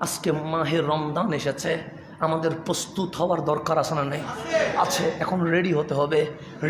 আজকে মাহে রমজান এসেছে, আমাদের প্রস্তুত হওয়ার দরকার আছে না নেই? আছে। এখন রেডি হতে হবে।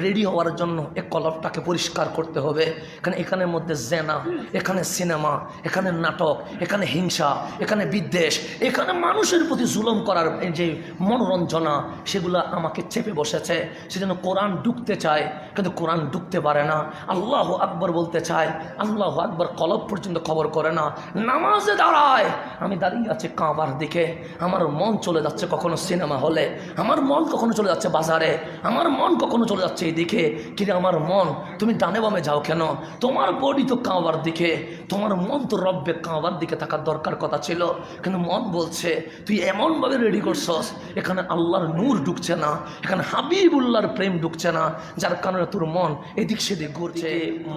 রেডি হওয়ার জন্য এই কলবটাকে পরিষ্কার করতে হবে। কারণ এখানের মধ্যে জেনা, এখানে সিনেমা, এখানে নাটক, এখানে হিংসা, এখানে বিদ্বেষ, এখানে মানুষের প্রতি জুলুম করার যে মনোরঞ্জনা, সেগুলো আমাকে চেপে বসেছে। সেজন্য কোরআন ঢুকতে চায় কিন্তু কোরআন ঢুকতে পারে না। আল্লাহ আকবর বলতে চায়, আল্লাহ আকবর কলব পর্যন্ত খবর করে না। নামাজে দাঁড়ায়, আমি দাঁড়িয়ে আছি কাবার দিকে, আমার মন চলে যাচ্ছে কখনো সিনেমা হলে, আমার মন কখনো চলে যাচ্ছে বাজারে, আমার মন কখনো চলে যাচ্ছে এইদিকে। কিরে আমার মন, তুমি ডানে বামে যাও কেন? তোমার বডি তো কাবার দিকে, তোমার মন তো রব্বে কাবার দিকে থাকার দরকার কথা ছিল। কিন্তু মন বলছে তুই এমনভাবে রেডি করছস, এখানে আল্লাহর নূর ঢুকছে না, এখানে হাবিবুল্লাহর প্রেম ঢুকছে না, যার কারণে তোর মন এদিক সেদিক ঘুরছে।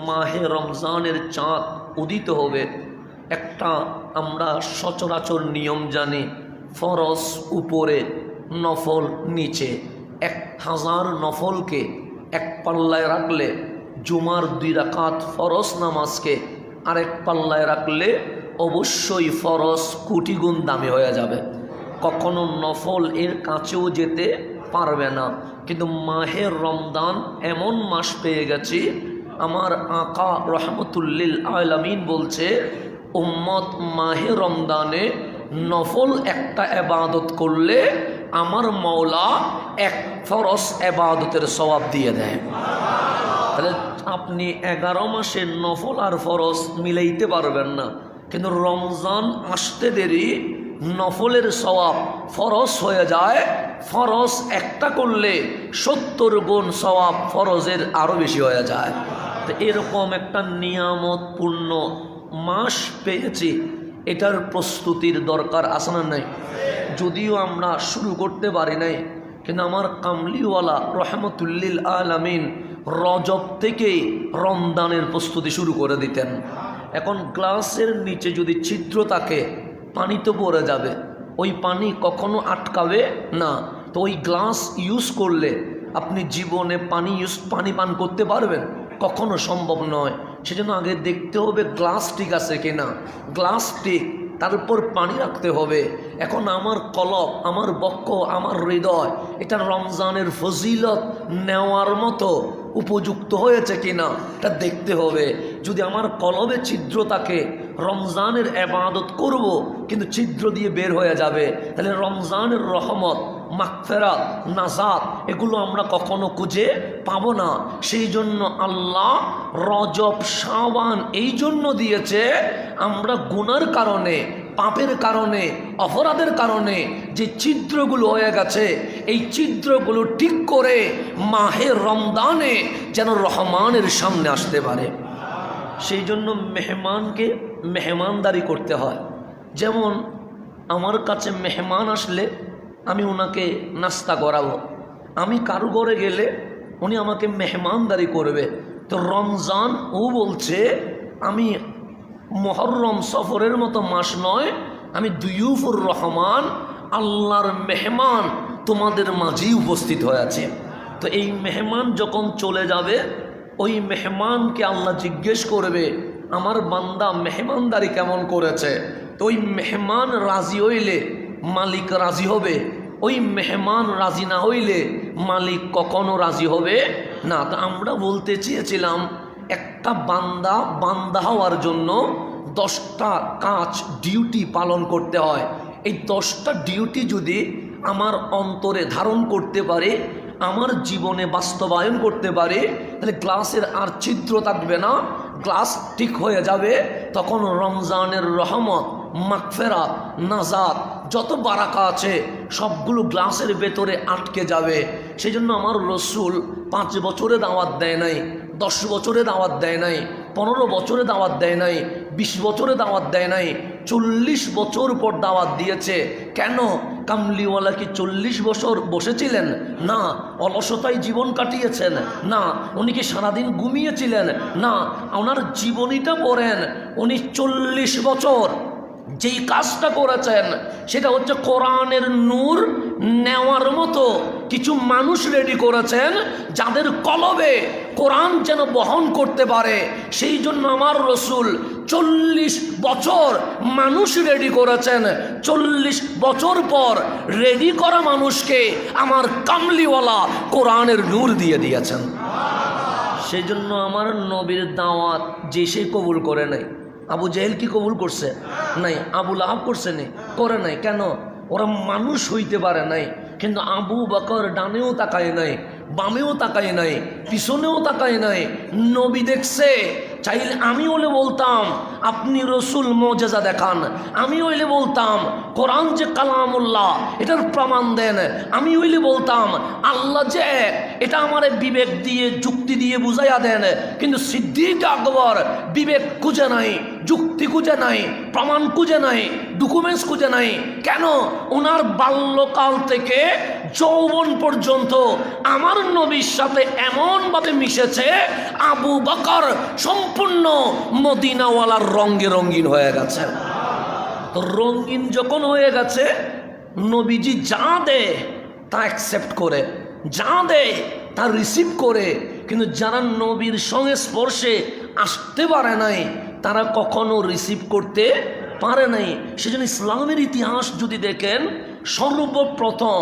মাহে রমজানের চাঁদ উদিত হবে, একটা আমরা সচরাচর নিয়ম জানি, ফরজ উপরে, নফল নিচে। 1000 নফলকে এক পাল্লায় রাখলে, জুমার 2 রাকাত ফরজ নামাজকে আরেক পাল্লায় রাখলে অবশ্যই ফরজ কোটি গুণ দামি হয়ে যাবে। কখনো নফল এর কাছেও যেতে পারবে না। কিন্তু মাহে রমজান এমন মাস পেয়ে গেছি, আমার আকা রহমতুল্লিল আলামিন বলছে উম্মত মাহে রমজানে নফল একটা এবাদত করলে আমার মওলা 1 ফরজ এবাদতের সওয়াব দিয়ে দেয়। তাহলে আপনি 11 মাসের নফল আর ফরজ মিলাইতে পারবেন না, কিন্তু রমজান আসতে দেরি, নফলের সওয়াব ফরজ হয়ে যায়। ফরজ একটা করলে 70 গুণ সওয়াব ফরজের আরও বেশি হয়ে যায়। তো এরকম একটা নিয়ামতপূর্ণ মাস পেয়েছি, এটার প্রস্তুতির দরকার আছে না নাই? যদিও আমরা শুরু করতে পারি নাই, কিন্তু আমার কামলিওয়ালা রহমতুল্লিল আলামিন রজব থেকেই রমজানের প্রস্তুতি শুরু করে দিতেন। এখন গ্লাসের নিচে যদি ছিদ্র থাকে, পানি তো পড়ে যাবে, ওই পানি কখনো আটকাবে না। তো ওই গ্লাস ইউজ করলে আপনি জীবনে পানি পান করতে পারবেন? কখনো সম্ভব নয়। সেজন্য আগে দেখতে হবে গ্লাস ঠিক আছে কিনা, গ্লাস ঠিক, তারপর পানি রাখতে হবে। এখন আমার কলব, আমার বক্ষ, আমার হৃদয় এটা রমজানের ফজিলত নেওয়ার মতো উপযুক্ত হয়েছে কিনা এটা দেখতে হবে। যদি আমার কলবে ছিদ্র থাকে, রমজানের ইবাদত করব কিন্তু ছিদ্র দিয়ে বের হয়ে যাবে, তাহলে রমজানের রহমত, মাগফিরাত, নাজাত এগুলো আমরা কখনো খুঁজে পাবো না। সেই জন্য আল্লাহ রজব, শাবান এই জন্য দিয়েছে, আমরা গুনার কারণে, পাপের কারণে, অপরাধের কারণে যে ছিদ্রগুলো হয়ে গেছে, এই ছিদ্রগুলো ঠিক করে মাহে রমজানে যেন রহমানের সামনে আসতে পারে। সেই জন্য মেহমানকে মেহমানদারি করতে হয়। যেমন আমার কাছে মেহমান আসলে আমি ওনাকে নাস্তা করাবো, আমি কারো ঘরে গেলে উনি আমাকে মেহমানদারি করবে। তো রমজান ও বলছে আমি মুহররম সফরের মতো মাস নয়, আমি দুয়ুফুর রহমান, আল্লাহর মেহমান তোমাদের মাঝেই উপস্থিত হয়ে আছে। তো এই মেহমান যখন চলে যাবে, ওই মেহমানকে আল্লাহ জিজ্ঞেস করবে আমার বান্দা মেহমানদারি কেমন করেছে। তো ওই মেহমান রাজি হইলে মালিক রাজি হবে, ওই মেহমান রাজি না হইলে মালিক কখনো রাজি হবে না। তো আমরা বলতে চেয়েছিলাম একটা বান্দা হওয়ার জন্য 10টা কাজ ডিউটি পালন করতে হয়। এই 10টা ডিউটি যদি আমার অন্তরে ধারণ করতে পারে, আমার জীবনে বাস্তবায়ন করতে পারে, তাহলে গ্লাসের আর ছিদ্র থাকবে না, গ্লাস ঠিক হয়ে যাবে। তখন রমজানের রহমত, মাগফিরাত, নাজাত যত বারাকা আছে সবগুলো গ্লাসের ভেতরে আটকে যাবে। সেই জন্য আমার রসুল 5 বছরে দাওয়াত দেয় নাই, 10 বছরে দাওয়াত দেয় নাই, 15 বছরে দাওয়াত দেয় নাই, 20 বছরে দাওয়াত দেয় নাই, 40 বছর পর দাওয়াত দিয়েছে। কেন? কামলিওয়ালা কি 40 বছর বসেছিলেন? না। অলসতায় জীবন কাটিয়েছেন? না। উনি কি সারাদিন ঘুমিয়েছিলেন? না। ওনার জীবনীটা পড়েন, উনি 40 বছর যেই কাজটা করেছেন সেটা হচ্ছে কোরআনের নূর নেওয়ার মতো কিছু মানুষ রেডি করেছেন, যাদের কলবে কোরআন যেন বহন করতে পারে। সেই জন্য আমার রসুল 40 বছর মানুষ রেডি করেছেন, 40 বছর পর রেডি করা মানুষকে আমার কামলিওয়ালা কোরআনের নূর দিয়ে দিয়েছেন। সেই জন্য আমার নবীর দাওয়াত যে সে কবুল করে নাই। আবু জেহেল কি কবুল করছে? নাই। আবু লাহাব করছে নি? করে নাই। কেন? ওরা মানুষ হইতে পারে নাই। কিন্তু আবু বকর ডানেও তাকায় নাই, বামেও তাকায় নাই, পিছনেও তাকায় নাই, নবী দেখছে। চাইলে আমি হলে বলতাম আপনি রসুল মুজিজা দেখান, আমি হইলে বলতাম কোরআন যে কালামুল্লাহ এটার প্রমাণ দেন, আমি হইলে বলতাম আল্লাহ যে এটা আমার বিবেক দিয়ে যুক্তি দিয়ে বুঝাইয়া দেন। কিন্তু সিদ্দিক আকবর বিবেক খুঁজে নাই, যুক্তি খুঁজে নাই, প্রমাণ খুঁজে নাই, ডকুমেন্টস খুঁজে নাই। কেন? ওনার বাল্যকাল থেকে যৌবন পর্যন্ত আমার নবীর সাথে এমনভাবে মিশেছে, আবু বকর সম্পূর্ণ মদিনাওয়ালার রঙে রঙিন হয়ে গেছে। রঙিন যখন হয়ে গেছে, নবীজি যা দেয় তা অ্যাকসেপ্ট করে, যা দেয় তা রিসিভ করে। কিন্তু যারা নবীর সঙ্গে স্পর্শে আসতে পারে নাই, তারা কখনো রিসিভ করতে পারে নাই। সেজন্য ইসলামের ইতিহাস যদি দেখেন, সর্বপ্রথম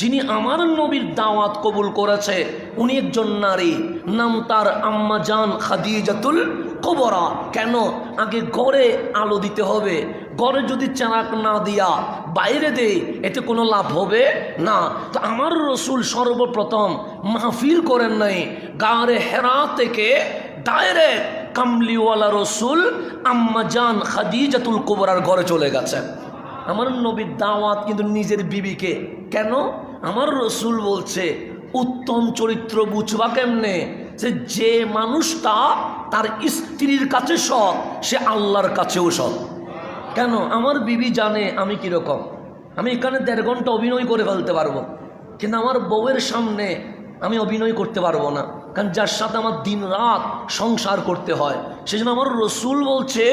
যিনি আমার নবীর দাওয়াত কবুল করেছে উনি একজন নারী, নাম তার আম্মা জান খাদিজাতুল কুবরা। কেন? আগে ঘরে আলো দিতে হবে, ঘরে যদি চারাক না দিয়া বাইরে দেয় এতে কোনো লাভ হবে না। তো আমার রসুল সর্বপ্রথম মাহফিল করেন নাই, গারে হেরা থেকে ডাইরেক্ট কামলিওয়ালা রসুল আম্মা জান খাদিজাতুল কুবরার ঘরে চলে গেছে। আমার নবীর দাওয়াত কিন্তু নিজের বিবিকে। কেন? আমার রসুল বলছে উত্তম চরিত্র বুঝবা কেমনে? যে মানুষটা তার স্ত্রীর কাছে সৎ, সে আল্লাহর কাছেও সৎ। কেন? আমার বিবি জানে আমি কীরকম। আমি এখানে 1.5 ঘন্টা অভিনয় করে ফেলতে পারবো, কিন্তু আমার বউয়ের সামনে আমি অভিনয় করতে পারবো না, কারণ যার সাথে আমার দিন রাত সংসার করতে হয়। সেজন্য আমার রসুল বলছে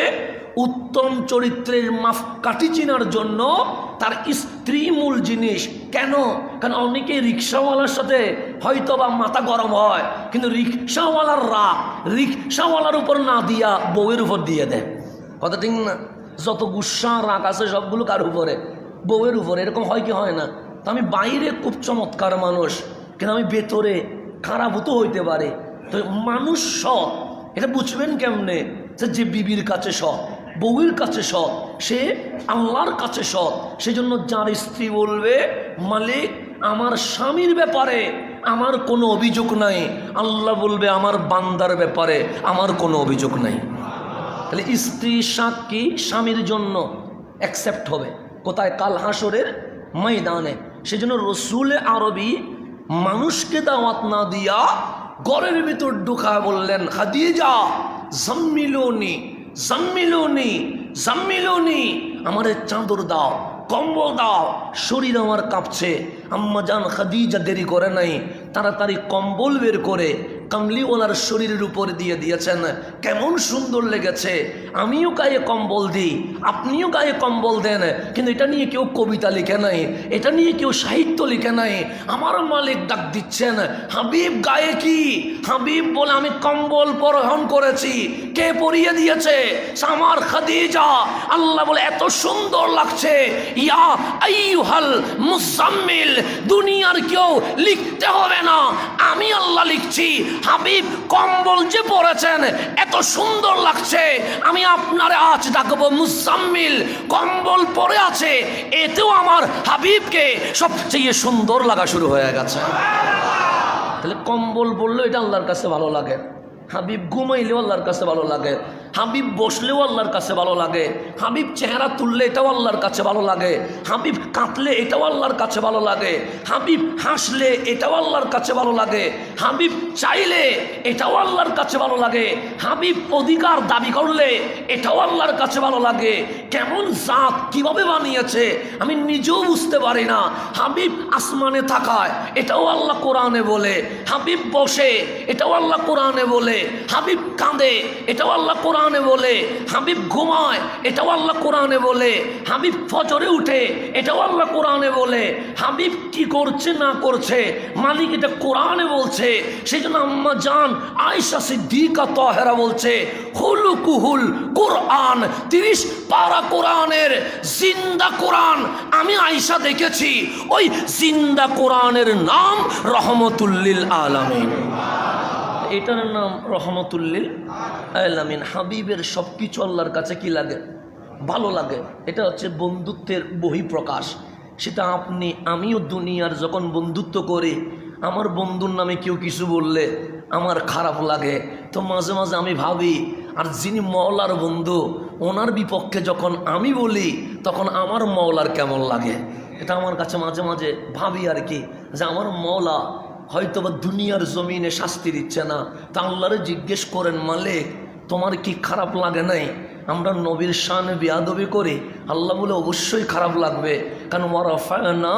উত্তম চরিত্রের মাপকাঠি চেনার জন্য তার স্ত্রী মূল জিনিস। কেন? কারণ অনেকে রিক্সাওয়ালার সাথে হয়তো বা মাথা গরম হয়, কিন্তু রিক্সাওয়ালার রাগ রিক্সাওয়ালার উপর না দিয়া বউয়ের উপর দিয়ে দেয়। কথা ঠিক না? যত গুসা রাগ আছে সবগুলো কার উপরে? বউয়ের উপরে। এরকম হয় কি হয় না? তো আমি বাইরে খুব চমৎকার মানুষ, কিন্তু আমি ভেতরে খারাপ হতো হইতে পারে। তো মানুষ সৎ এটা বুঝবেন কেমনে? যে বিবির কাছে সৎ, বউয়ের কাছে সৎ, সে আল্লাহর কাছে সৎ। সেজন্য যার স্ত্রী বলবে মালিক আমার স্বামীর ব্যাপারে আমার কোনো অভিযোগ নাই, আল্লাহ বলবে আমার বান্দার ব্যাপারে আমার কোনো অভিযোগ নাই। তাহলে স্ত্রী সাক্ষী স্বামীর জন্য অ্যাকসেপ্ট হবে কোথায়? কাল হাসরের ময়দানে। সেজন্য রসুল আরবি মানুষকে দাওয়াত না দিয়া ঘরের ভিতর ঢুকা বললেন খাদিজা জাম্মিলুনি জাম্মিলুনি জাম্মিলুনি, আমারে চাদর দাও, কম্বল দাও, শরীর আমার কাঁপছে। আম্মা জান খাদিজা দেরি করে নাই, তাড়াতাড়ি কম্বল বের করে কামলিওয়ালার শরীরের উপর দিয়ে দিয়েছেন। কেমন সুন্দর লেগেছে। আমিও গায়ে কম্বল দিই, আপনিও গায়ে কম্বল দেন, কিন্তু এটা নিয়ে কেউ কবিতা লিখে নাই, এটা নিয়ে কেউ সাহিত্য লিখে নাই। আমার মালিক ডাক দিচ্ছেন হাবিব গায়ে কি? হাবিব বলে আমি কম্বল পরিধান করেছি। কে পরিয়ে দিয়েছে? আমার খাদিজা। আল্লাহ বলে এত সুন্দর লাগছে, ইয়া আইয়ুহাল মুজাম্মিল, দুনিয়ার কেউ লিখতে হবে না, আমি আল্লাহ লিখছি। হাবিব কম্বল যে পরেছেন এত সুন্দর লাগছে, আমি আপনারে আজ ডাকবো মুজাম্মিল। কম্বল পরে আছে, এতেও আমার হাবিবকে সবচেয়ে সুন্দর লাগা শুরু হয়ে গেছে। তাহলে কম্বল বললেও এটা আল্লাহর কাছে ভালো লাগে, হাবিব ঘুমাইলেও আল্লাহর কাছে ভালো লাগে, হাবিব বসলেও আল্লাহর কাছে ভালো লাগে, হাবিব চেহারা তুললে এটাও আল্লাহর কাছে ভালো লাগে, হাবিব কাঁদলে এটাও আল্লাহর কাছে ভালো লাগে, হাবিব হাসলে এটাও আল্লাহর কাছে ভালো লাগে, হাবিব চাইলে এটাও আল্লাহর কাছে ভালো লাগে, হাবিব অধিকার দাবি করলে এটাও আল্লাহর কাছে ভালো লাগে। কেমন জাত, কিভাবে বানিয়েছে আমি নিজেও বুঝতে পারি না। হাবিব আসমানে থাকায় এটাও আল্লাহ কোরআনে বলে, হাবিব বসে এটাও আল্লাহ কোরআনে বলে, হাবিব কাঁদে এটাও আল্লাহ কোরআনে কোরআনে বলে, হাবিব ঘুমায় এটাও আল্লাহ কোরআনে বলে, হাবিব ফজরে উঠে এটাও আল্লাহ কোরআনে বলে, হাবিব কি করছে না করছে মালিক এটা কোরআনে বলছে। সেই জন্য আম্মা জান আয়েশা সিদ্দিকা তাহেরা বলছে হুলুকুহুল কোরআন, 30 পারা কোরআনের জিন্দা কোরআন আমি আয়েশা দেখেছি। ওই জিন্দা কোরআনের নাম রহমতুল্লিল আলামিন, এটার নাম রহমতুল্লিল আলামিন। হাবিবের সব কিছু আল্লাহর কাছে কি লাগে? ভালো লাগে। এটা হচ্ছে বন্ধুত্বের বহিঃপ্রকাশ। সেটা আমিও দুনিয়ার যখন বন্ধুত্ব করি, আমার বন্ধুর নামে কেউ কিছু বললে আমার খারাপ লাগে, তো মাঝে মাঝে আমি ভাবি আর যিনি মওলার বন্ধু ওনার বিপক্ষে যখন আমি বলি তখন আমার মওলার কেমন লাগে। এটা আমার কাছে মাঝে মাঝে ভাবি আর কি, যে আমার মওলা হয়তো বা দুনিয়ার জমিনে শাস্তি দিচ্ছে না, তা আল্লাহরে জিজ্ঞেস করেন মালিক তোমার কি খারাপ লাগে নাই? আমরা নবীর শানে বিয়াদবি করি, আল্লাহ বলে অবশ্যই খারাপ লাগবে, কারণ ওয়ারাফা'না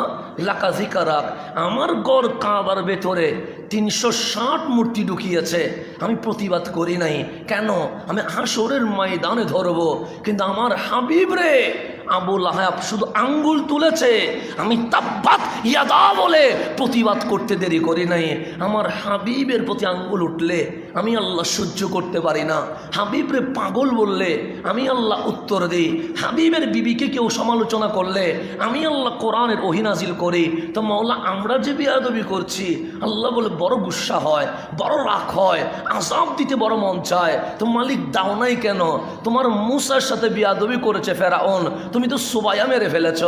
লাকা যিকরাক, আমার গড় কাবার ভেতরে 360 মূর্তি ঢুকিয়েছে, আমি প্রতিবাদ করি নাই। কেন? আমি হাসরের ময়দানে ধরবো, কিন্তু আমার হাবিব রে আবু লাহাব শুধু আঙ্গুল তুলেছে, আমি তাব্বাত ইয়াদা বলে প্রতিবাদ করতে দেরি করি নাই। আমার হাবিবের প্রতি আঙ্গুল উঠলে আমি আল্লাহ সহ্য করতে পারি না। হাবিবরে পাগল বললে আমি আল্লাহ উত্তর দিই। হাবিবের বিবিকে কেউ সমালোচনা করলে আমি আল্লাহ কোরআনের ওহী নাজিল করি। তো মাওলা আমরা যে বিয়াদবি করছি আল্লাহ বলে বড় গুসা হয়, বড় রাগ হয়, আযাব দিতে বড় মন চায়। তো মালিক দাও নাই কেন? তোমার মূসার সাথে বিয়াদবি করেছে ফেরাউন, তুমি তো সুবাইয়া মেরে ফেলেছ।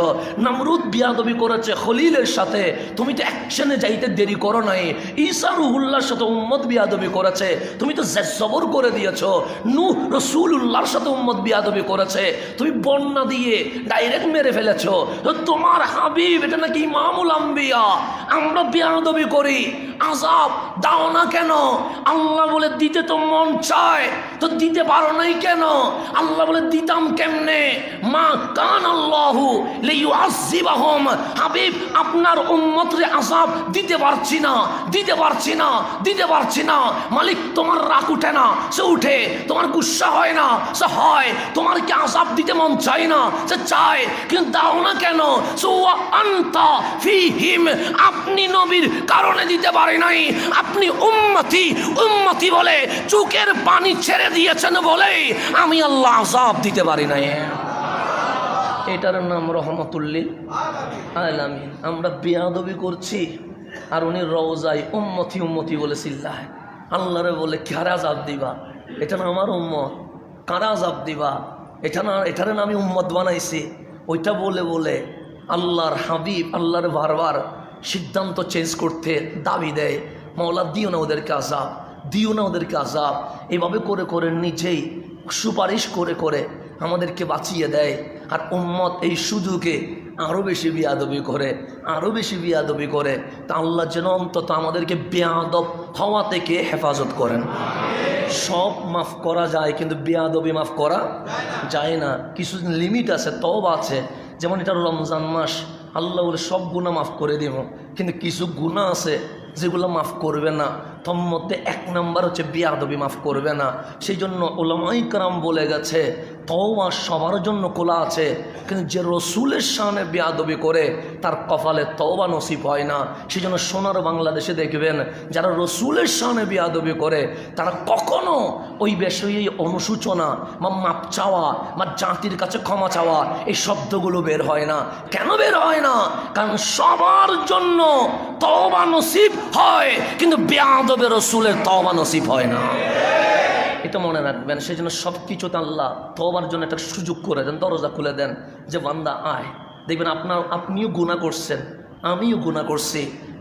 নমরুদ বিয়াদবি করেছে খলিলের সাথে, তুমি তো অ্যাকশনে যাইতে দেরি করো নাই। ঈসা রুহুল্লাহর সাথে উম্মত বিয়াদবি করেছে, তুমি তো জবর করে দিয়েছ। নূহ রাসূলুল্লাহর সাথে উম্মত বিয়াদবি করেছে, তুমি বন্যা দিয়ে ডাইরেক্ট মেরে ফেলেছ। তো তোমার হাবিব এটা নাকি ইমামুল আম্বিয়া, আমরা বিয়াদবি করি, আযাব দাও না কেন? আল্লাহ বলে দিতে তো মন চায়, তো দিতে পারো নাই কেন? আল্লাহ বলে দিতাম কেমনে? মা কান আল্লাহু লিইউআযিবাহুম, হাবিব আপনার উম্মতরে আযাব দিতে পারছি না, দিতে পারছি না, দিতে পারছি না। মালিক তোমার রাগ উঠে না? সে উঠে। তোমার গুসা হয় না? সে হয়। তোমার কি আযাব দিতে মন চায় না? সে চায়, কিন্তু দাও না কেন? সুওয়া আনতা ফীহিম, আপনি নবীর কারণে দিতে পারে নাই, আপনি উম্মতি উম্মতি বলে চোখের পানি ছেড়ে দিয়েছেন বলে আমি আল্লাহ আযাব দিতে পারি নাই। এটার নাম রহমতুল্লিল আলামিন। আমরা বিয়াদবি করছি আর উনি রওজায় উম্মতি উম্মতি বলে চিল্লায়। আল্লাহরে বলে কারা আযাব দিবা? এটা না আমার উম্মত, কারা আযাব দিবা? এটা না, এটারে না আমি উম্মত বানাইছি। ওইটা বলে বলে আল্লাহর হাবিব আল্লাহর বারবার সিদ্ধান্ত চেঞ্জ করতে দাবি দেয়, মাওলা দিও না ওদেরকে আযাব, দিও না ওদেরকে আযাব। এভাবে করে করে নিজেই সুপারিশ করে করে আমাদেরকে বাঁচিয়ে দেয়। আর উম্মত এই সুযোগে আরও বেশি বিয়াদবি করে, আরও বেশি বিয়াদবি করে। তা আল্লাহ যেন অন্তত আমাদেরকে বেয়াদব হওয়া থেকে হেফাজত করেন। সব মাফ করা যায় কিন্তু বেয়াদবি মাফ করা যায় না। কিছু লিমিট আছে, তওবা আছে। যেমন এটা রমজান মাস, আল্লাহ বলে সব গুনাহ মাফ করে দিব, কিন্তু কিছু গুনাহ আছে যেগুলো মাফ করবে না। তোর মধ্যে 1 নাম্বার হচ্ছে বিয়াদবি মাফ করবে না। সেই জন্য উলামায়ে কেরাম বলে গেছে তওবা সবার জন্য খোলা আছে, কিন্তু যে রসুলের শানে বিয়াদবি করে তার কপালে তওবা নসিব হয় না। সেই জন্য সোনার বাংলাদেশে দেখবেন যারা রসুলের শানে বিয়াদবি করে তারা কখনো ওই বিষয়ে অনুশোচনা বা মাপ চাওয়া বা জাতির কাছে ক্ষমা চাওয়া এই শব্দগুলো বের হয় না। কেন বের হয় না? কারণ সবার জন্য তওবা নসিব হয়, কিন্তু বেয়াদবে রসুলের তওবা নসিব হয় না। এটা মনে রাখবেন। সেই জন্য সব কিছুতে আল্লাহ তওবার জন্য একটা সুযোগ করে দেন, দরজা খুলে দেন যে বান্দা আয়। দেখবেন আপনিও গুনাহ করছেন, আমিও গুনাহ করছি,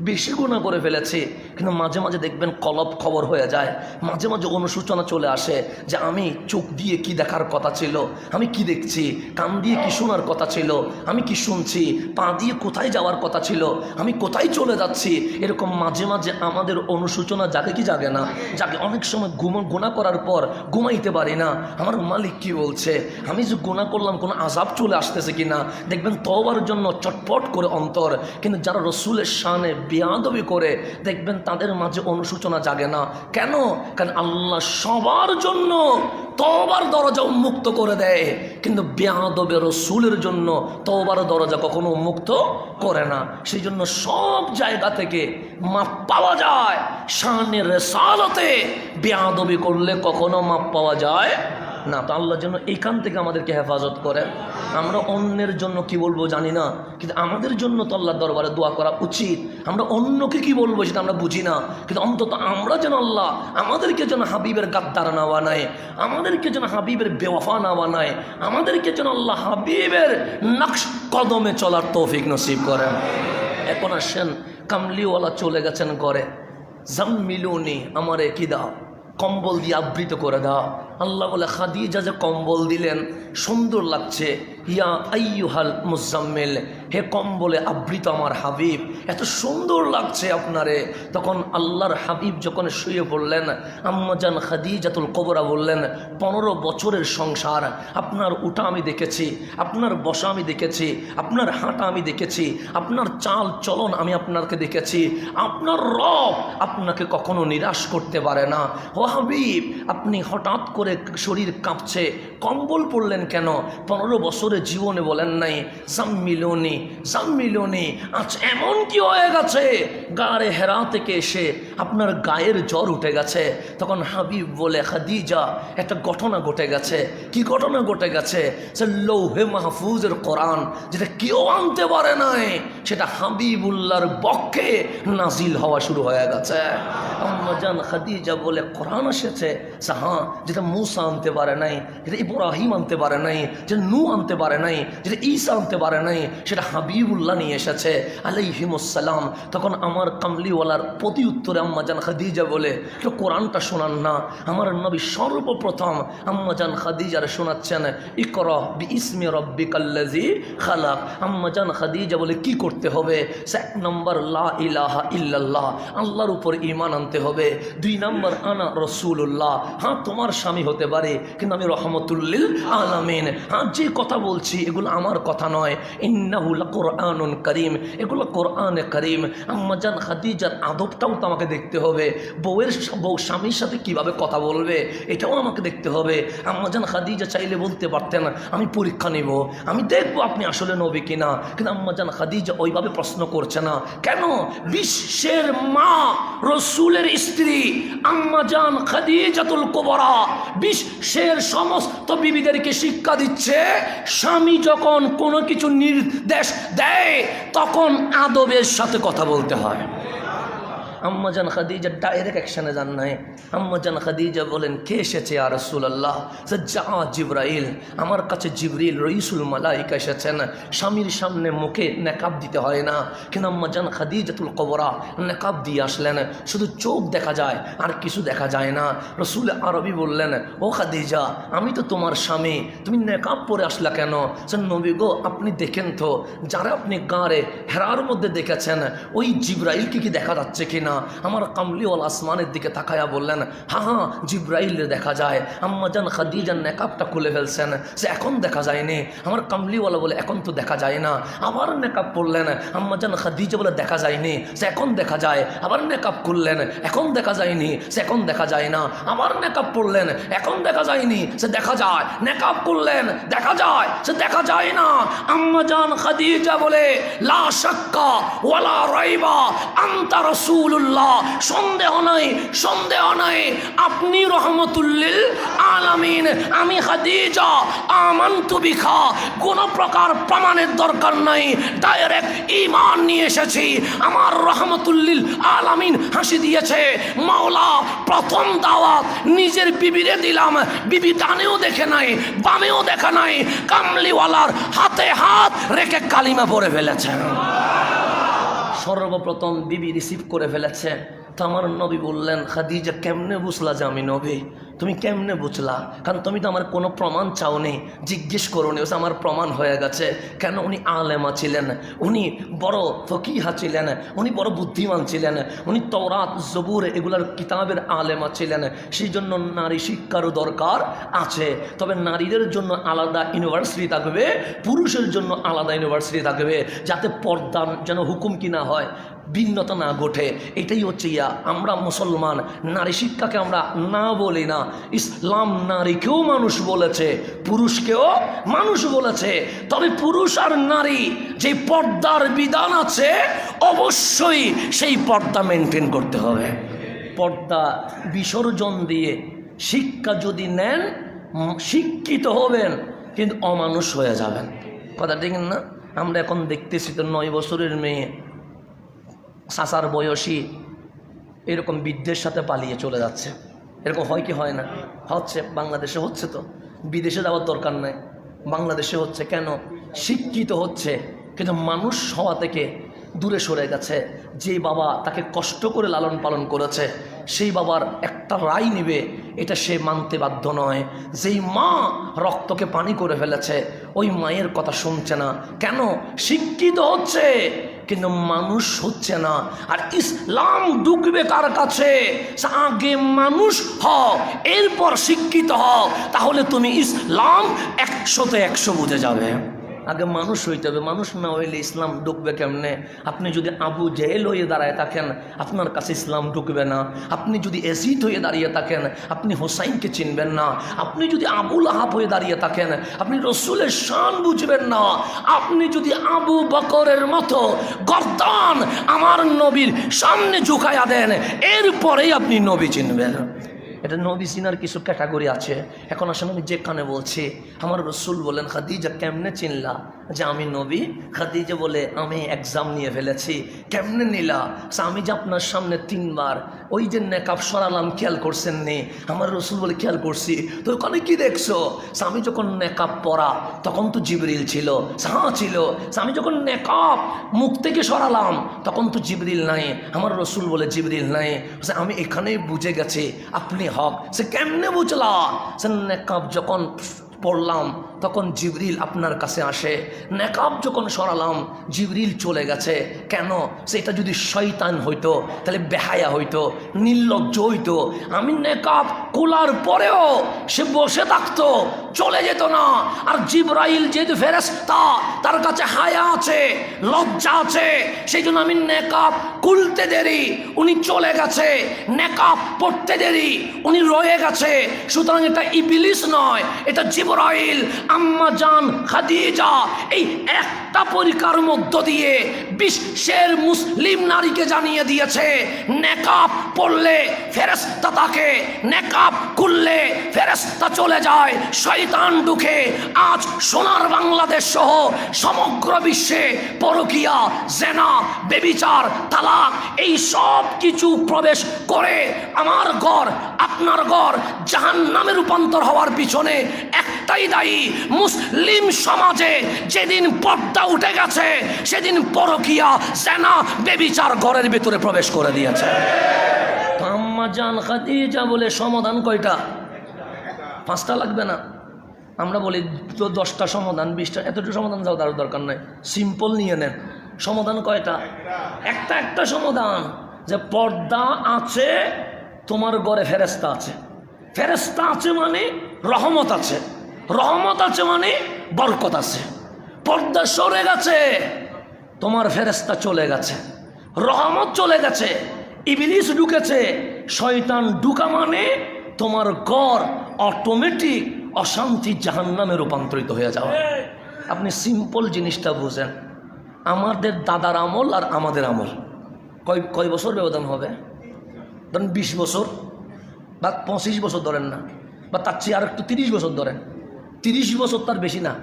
বেশি গুনাহ করে ফেলেছি, কিন্তু মাঝে মাঝে দেখবেন কলব খবর হয়ে যায়, মাঝে মাঝে অনুশোচনা চলে আসে যে আমি চোখ দিয়ে কি দেখার কথা ছিল, আমি কি দেখছি, কান দিয়ে কি শোনার কথা ছিল, আমি কি শুনছি, পা দিয়ে কোথায় যাওয়ার কথা ছিল, আমি কোথায় চলে যাচ্ছি। এরকম মাঝে মাঝে আমাদের অনুশোচনা জাগে কি জাগে না? জাগে। অনেক সময় গুনাহ করার পর ঘুমাইতে পারি না, আমার মালিক কি বলছে, আমি যে গুনাহ করলাম কোনো আযাব চলে আসতেছে কিনা। দেখবেন তওবার জন্য চটপট করে অন্তর। কিন্তু যারা রসুলের শানে বেয়াদবি করে দেখবেন তাদের মাঝে অনুশোচনা জাগে না। কেন? কারণ আল্লাহ সবার জন্য তওবার দরজা উন্মুক্ত করে দেয়, কিন্তু বেয়াদবে রাসূলের জন্য তওবার দরজা কখনো উন্মুক্ত করে না। সেই জন্য সব জায়গা থেকে মাপ পাওয়া যায়, শানে রিসালাতে বেয়াদবি করলে কখনো মাপ পাওয়া যায় না। তো আল্লাহর জন্য এইখান থেকে আমাদেরকে হেফাজত করেন। আমরা অন্যের জন্য কি বলবো জানি না, কিন্তু আমাদের জন্য তো আল্লাহর দরবারে দোয়া করা উচিত। আমরা অন্যকে কি বলবো সেটা আমরা বুঝি না, কিন্তু অন্তত আমরা যেন আল্লাহ আমাদেরকে যেন হাবিবের গাদ্দার না বানায়, আমাদেরকে যেন হাবিবের বেওয়াফা না বানায়, আমাদেরকে যেন আল্লাহ হাবিবের নকশ কদমে চলার তৌফিক নসিব করেন। এখন আসেন, কামলিওয়ালা চলে গেছেন ঘরে, জাম্মিলুনি আমারে কি দাও, কম্বল দিয়ে আবৃত করে দাও। আল্লাহ বলে খাদিজা যে কম্বল দিলেন সুন্দর লাগছে, ইয়া আইয়ুহাল মুজাম্মিল, হে কম্বলে আবৃত আমার হাবিব, এত সুন্দর লাগছে আপনারে। তখন আল্লাহর হাবিব যখন শুয়ে পড়লেন, আম্মাজান খাদিজাতুল কুবরা বললেন, 15 বছরের সংসার, আপনার উঠা আমি দেখেছি, আপনার বসা আমি দেখেছি, আপনার হাঁটা আমি দেখেছি, আপনার চাল চলন আমি আপনাকে দেখেছি, আপনার রব আপনাকে কখনো নিরাশ করতে পারে না। ও হাবিব, আপনি হঠাৎ করে শরীর কাঁপছে, কম্বল পড়লেন কেন? 15 বছরে জীবনে বলেন নাই জাম্মিলুনি জাম্মিলুনি। আজ এমন কি হয়ে গেছে গায়ে হেরা থেকে এসে আপনার গায়ের জ্বর উঠে গেছে? তখন হাবিব বলে, খাদিজা একটা ঘটনা ঘটে গেছে। কি ঘটনা ঘটে গেছে? সে লৌহে মাহফুজের কোরআন, যেটা কেউ আনতে পারে নাই, সেটা হাবিবুল্লাহর বক্ষে নাজিল হওয়া শুরু হয়ে গেছে। আম্মাজান খাদিজা বলে, কোরআন এসেছে? হ্যাঁ, যেটা মুসা আনতে পারে নাই, যেটা ইব্রাহিম আনতে পারে নাই, যেটা নূহ আনতে পারে নাই, যেটা ঈসা আনতে পারে নাই, সেটা হাবিবুল্লাহ নিয়ে এসেছে আলাইহিমুসসালাম। তখন আমার কামলিওয়ালার প্রতি উত্তরে আম্মাজান খাদিজা বলে, তো কোরআনটা শোনান না। আমার নবী সর্বপ্রথম আম্মাজান খাদিজার শোনাচ্ছেন, ইকরা বিইসমি রাব্বিকাল্লাযী খালাক। আম্মাজান খাদিজা বলে, কি করতে হবে? 1 নম্বর লা ইলাহা ইল্লাল্লাহ, আল্লাহর উপর ঈমান আনতে হবে। 2 নম্বর আনা রাসূলুল্লাহ, হ্যাঁ তোমার স্বামী হতে পারে, কিন্তু আমি রহমতুল্লিল আলামিন। হ্যাঁ, যে কথা বলছি এগুলো আমার কথা নয়, ইন্নাহু লাকুরআনুন কারীম, এগুলো কোরআনে কারীম। আম্মাজান খাদিজার আদবটাও তো আমাকে দেখতে হবে, বউ স্বামীর সাথে কিভাবে কথা বলবে এটাও আমাকে দেখতে হবে। আম্মাজান খাদিজা চাইলে বলতে পারতেন, আমি পরীক্ষা নেব, আমি দেখবো আপনি আসলে নবী কিনা, কিন্তু আম্মাজান খাদিজা ওইভাবে প্রশ্ন করছে না। কেন? বিশ্বের মা, রসুলের স্ত্রী আম্মাজান খাদিজাতুল কুবরা বিশ্বের সমস্ত বিবিদেরকে শিক্ষা দিচ্ছে, স্বামী যখন কোনো কিছু নির্দেশ দেয় তখন আদবের সাথে কথা বলতে হয়। আম্মাজান খাদিজা ডাইরেক্ট অ্যাকশনে যান নাই। আম্মাজান খাদিজা বলেন, কে এসেছে ইয়া রাসূলুল্লাহ? যা জিবরাইল, আমার কাছে জিবরিল রইসুল মালাইকা এসেছেন। স্বামীর সামনে মুখে নেকাব দিতে হয় না, কিন্তু আম্মাজান খাদিজাতুল কুবরা নেকাব দিয়ে আসলেন, শুধু চোখ দেখা যায় আর কিছু দেখা যায় না। রসুল আরবি বললেন, ও খাদিজা, আমি তো তোমার স্বামী, তুমি নেকাব পরে আসলা কেন? নবী গো, আপনি দেখেন তো, যারা আপনি গাঁরে হেরার মধ্যে দেখেছেন ওই জিবরাইলকে কি দেখা যাচ্ছে কিনা? আমার কামলিওয়ালা আসমানের দিকে তাকায়া বললেন, হ্যাঁ হ্যাঁ, জিবরাইলে দেখা যায়। আম্মাজান খাদিজার নেকাবটা খুলে ফেলছেন, সে এখন দেখা যায়নি। আমার কামলিওয়ালা বলে, এখন তো দেখা যায় না। আবার নেকাব পড়লেন, আম্মাজান খাদিজা বলে, দেখা যায়নি, সে এখন দেখা যায়। আবার নেকাব খুললেন, এখন দেখা যায়নি, সে এখন দেখা যায় না। আবার নেকাব পড়লেন, এখন দেখা যায়নি, সে দেখা যায়। নেকাব করলেন, দেখা যায়, সে দেখা যায় না। আম্মাজান খাদিজা বলে, লা শাক্কা ওয়ালা রাইবা আনতা রাসূলুল্লাহ, সন্দেহ নাই, সন্দেহ নাই, আপনি রহমতুল্লিল আলামিন। আমি খাদিজা আমানতু বিকা, কোনো প্রকার প্রমাণের দরকার নাই, ডাইরেক্ট ঈমান নিয়ে এসেছি। আমার রহমতুল্লিল আলামিন হাসি দিয়েছে। মাওলা প্রথম দাওয়াত নিজের বিবিরে দিলাম, বিবি ডানেও দেখে নাই, বামেও দেখা নাই, কামলিওয়ালার হাতে হাত রেখে কালিমা পড়ে ফেলেছেন। সর্বপ্রথম বিবি রিসিভ করে ফেলেছে। তো আমার নবী বললেন, খাদিজা কেমনে বুঝলা যে আমি নবী? তুমি কেমনে বুঝলা? কারণ তুমি তো আমার কোনো প্রমাণ চাওনি, জিজ্ঞেস করোনি। ও আমার প্রমাণ হয়ে গেছে। কেন? উনি আলেমা ছিলেন, উনি বড় ফকিহা ছিলেন, উনি বড় বুদ্ধিমান ছিলেন, উনি তওরাত জবুর এগুলার কিতাবের আলেমা ছিলেন। সেই জন্য নারী শিক্ষারও দরকার আছে। তবে নারীদের জন্য আলাদা ইউনিভার্সিটি থাকবে, পুরুষের জন্য আলাদা ইউনিভার্সিটি থাকবে, যাতে পর্দা যেন হুকুম কি না হয়। ভিন্নতা না ঘটে। এটাই হচ্ছে আমরা মুসলমান। নারী শিক্ষাকে আমরা না বলি না। ইসলাম নারীকেও মানুষ বলেছে, পুরুষকেও মানুষ বলেছে। তবে পুরুষ আর নারী যে পর্দার বিধান আছে, অবশ্যই সেই পর্দা মেনটেন করতে হবে। পর্দা বিসর্জন দিয়ে শিক্ষা যদি নেন, শিক্ষিত হবেন কিন্তু অমানুষ হয়ে যাবেন। কথা ঠিক না? আমরা এখন দেখতেছি তো 9 বছরের মেয়ে চাচার বয়সী এরকম বৃদ্ধের সাথে পালিয়ে চলে যাচ্ছে। এরকম হয় কি হয় না? হচ্ছে, বাংলাদেশে হচ্ছে। তো বিদেশে যাওয়ার দরকার নাই, বাংলাদেশে হচ্ছে। কেন? শিক্ষিত হচ্ছে কিন্তু মানুষ হওয়া থেকে দূরে সরে গেছে। যেই বাবা তাকে কষ্ট করে লালন পালন করেছে, সেই বাবার একটা রায় নেবে এটা সে মানতে বাধ্য নয়। যেই মা রক্তকে পানি করে ফেলেছে, ওই মায়ের কথা শুনছে না। কেন? শিক্ষিত হচ্ছে কিন্তু মানুষ হচ্ছে না। আর ইসলাম ঢুকবে কার কাছে? আগে মানুষ হও, এরপর শিক্ষিত হও, তাহলে তুমি ইসলাম 100-তে 100 বুঝে যাবে। আগে মানুষ হইতে হবে। মানুষ না হইলে ইসলাম ঢুকবে কেমনে? আপনি যদি আবু জেহেল হয়ে দাঁড়ায় থাকেন, আপনার কাছে ইসলাম ঢুকবে না। আপনি যদি এজিদ হয়ে দাঁড়িয়ে থাকেন, আপনি হোসাইনকে চিনবেন না। আপনি যদি আবুল আহাব হয়ে দাঁড়িয়ে থাকেন, আপনি রসুলের শান বুঝবেন না। আপনি যদি আবু বকরের মতো গর্দান আমার নবীর সামনে ঝুঁকাইয়া দেন, এরপরেই আপনি নবী চিনবেন। এটা নবী চিনার কিছু ক্যাটাগরি আছে। এখন আসলে আমি যেখানে বলছি, আমার রসুল বলেন, খাদিজা কেমনে চিনলা যে আমি নবী? খাদিজা বলে, আমি এক্সাম নিয়ে ফেলেছি। কেমনে নিলা? আমি যে আপনার সামনে 3 বার ওই যে নেকাব সরালাম, খেয়াল করছেন নি? আমার রসুল বলে, খেয়াল করছি। তো ওখানে কি দেখছো? আমি যখন নেকাব পরা তখন তো জিবরিল ছিল। হ্যাঁ ছিল। আমি যখন নেকাব মুখ থেকে সরালাম তখন তো জিবরিল নাই। আমার রসুল বলে, জিবরিল নাই। আমি এখানেই বুঝে গেছি আপনি হক। সে কেমনে বুঝলা? সে নেকাব যখন পড়লাম তখন জিবরিল আপনার কাছে আসে, নেকাব যখন সরালাম জিবরিল চলে গেছে। কেন? সেটা যদি শয়তান হইতো তাহলে বেহায়া হইতো, নির্লজ্জ হইতো। আমি নেকাব খোলার পরেও সে বসে থাকতো, চলে যেত না। আর জিবরাইল যেহেতু ফেরেশতা, তার কাছে হায়া আছে, লজ্জা আছে, সেই জন্য আমি নেকাব খুলতে দেরি, উনি চলে গেছে। নেকাব পড়তে দেরি, উনি রয়ে গেছে। সুতরাং এটা ইবলিস নয়, এটা জিবরাইল। আম্মা জান খাদিজা এই একটা পরীক্ষার মধ্য দিয়ে বিশ্বের মুসলিম নারীকে জানিয়ে দিয়েছে, নেকাব পড়লে ফেরেশতা থাকে, নেকাব খুললে ফেরেশতা চলে যায়, শয়তান ঢুকে। আজ সোনার বাংলাদেশ সহ সমগ্র বিশ্বে পরকিয়া, জেনা, বেবিচার, তালাক এই সব কিছু প্রবেশ করে আমার ঘর, আপনার ঘর জাহান্নামে রূপান্তর হওয়ার পিছনে একটাই দায়ী, মুসলিম সমাজে যেদিন পর্দা উঠে গেছে সেদিন পরকিয়া, জেনা, বেবিচার ঘরের ভিতরে প্রবেশ করে দিয়েছে। আম্মা জান খাদিজা বলে, সমাধান কয়টা? 5টা লাগবে না। আমরা বলি তো 10টা সমাধান, 20টা, এতটুকু সমাধান যাও, তার দরকার নাই। সিম্পল নিয়ে নেন। সমাধান কয়টা? একটা সমাধান, যে পর্দা আছে তোমার ঘরে, ফেরেশতা আছে। ফেরেশতা আছে মানে রহমত আছে, রহমত আছে মানে বরকত আছে। পর্দা সরে গেছে, তোমার ফেরেশতা চলে গেছে, রহমত চলে গেছে, ইবলিস ঢুকেছে, শয়তান ঢুকা মানে তোমার ঘর অটোমেটিক অশান্তি জাহান্নামে রূপান্তরিত হয়ে যাওয়া। আপনি সিম্পল জিনিসটা বুঝেন। আমাদের দাদার আমল আর আমাদের আমল কয় বছর ব্যবধান হবে? ধরেন 20 বছর বা 25 বছর ধরেন না, বা তার চেয়ে আর একটু 30 বছর ধরেন। 30 বছর তার বেশি না।